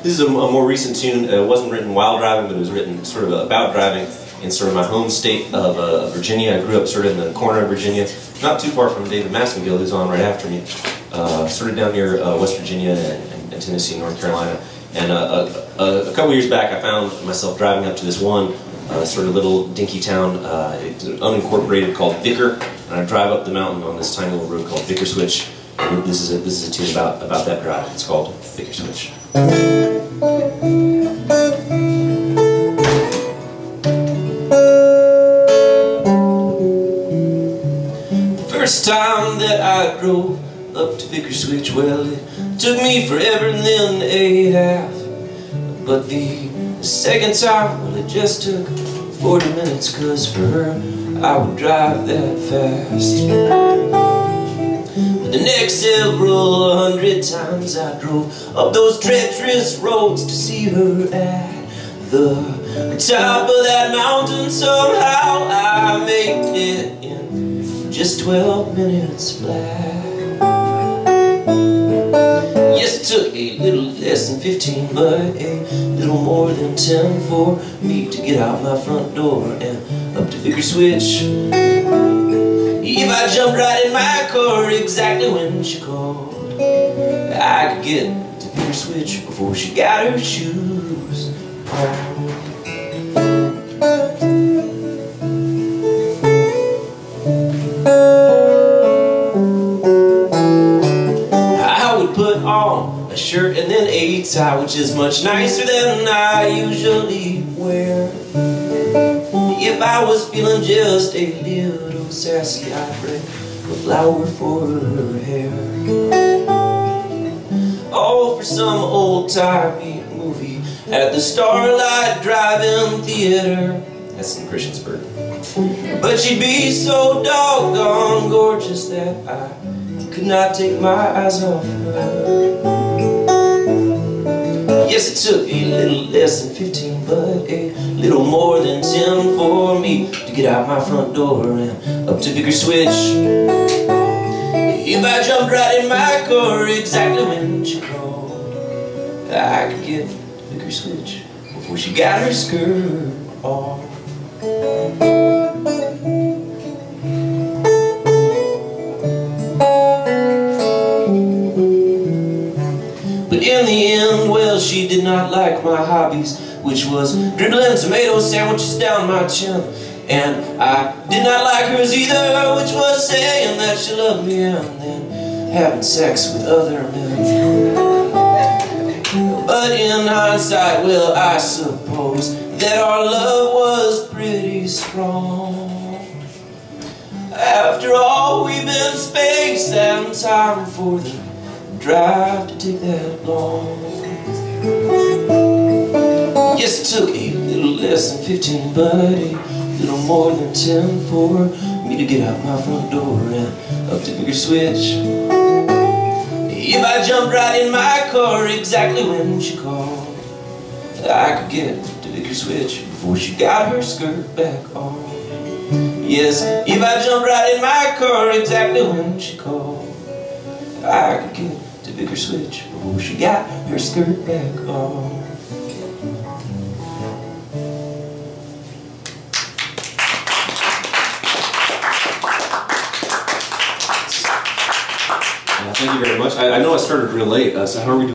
This is a more recent tune. It wasn't written while driving, but it was written sort of about driving in sort of my home state of Virginia. I grew up sort of in the corner of Virginia, not too far from David Massengill, who's on right after me, sort of down near West Virginia and Tennessee, North Carolina. And a couple years back, I found myself driving up to this one sort of little dinky town, it's unincorporated, called Vicker. And I drive up the mountain on this tiny little road called Vicker Switch. And this is a tune about that drive. It's called Vicker Switch. The first time that I drove up to Vicker Switch, well, it took me forever and then a half. But the second time, well, it just took 40 minutes, 'cause for her, I would drive that fast. But the next several hundred times I drove up those treacherous roads to see her at the top of that mountain. Somehow I made it in just 12 minutes flat. Yes, it took a little less than 15, but a little more than 10 for me to get out my front door and up to Vicker Switch. If I jumped right in my car exactly when she called, I could get to Vicker Switch before she got her shoes on. Put on a shirt and then a tie, which is much nicer than I usually wear. If I was feeling just a little sassy, I'd bring a flower for her hair. Oh, for some old-timey movie at the Starlight Drive-In Theater. That's in Christiansburg. But she'd be so doggone gorgeous that I could not take my eyes off her. Yes, it took a little less than 15, but a little more than 10 for me to get out my front door and up to Vicker Switch. If I jumped right in my car exactly when she called, I could get to Vicker Switch before she got her skirt off. But in the end, well, she did not like my hobbies, which was dribbling tomato sandwiches down my chin. And I did not like hers either, which was saying that she loved me and then having sex with other men. But in hindsight, well, I suppose that our love was pretty strong. After all, we've been spaced and time for the drive to take that long. Yes, it took a little less than 15, but a little more than 10 for me to get out my front door and up to Vicker Switch. If I jumped right in my car exactly when she called, I could get to Vicker Switch before she got her skirt back on. Yes, if I jumped right in my car exactly when she called, I could get to Vicker Switch before she got her skirt back on. Thank you very much. I know I started real late, so how are we doing?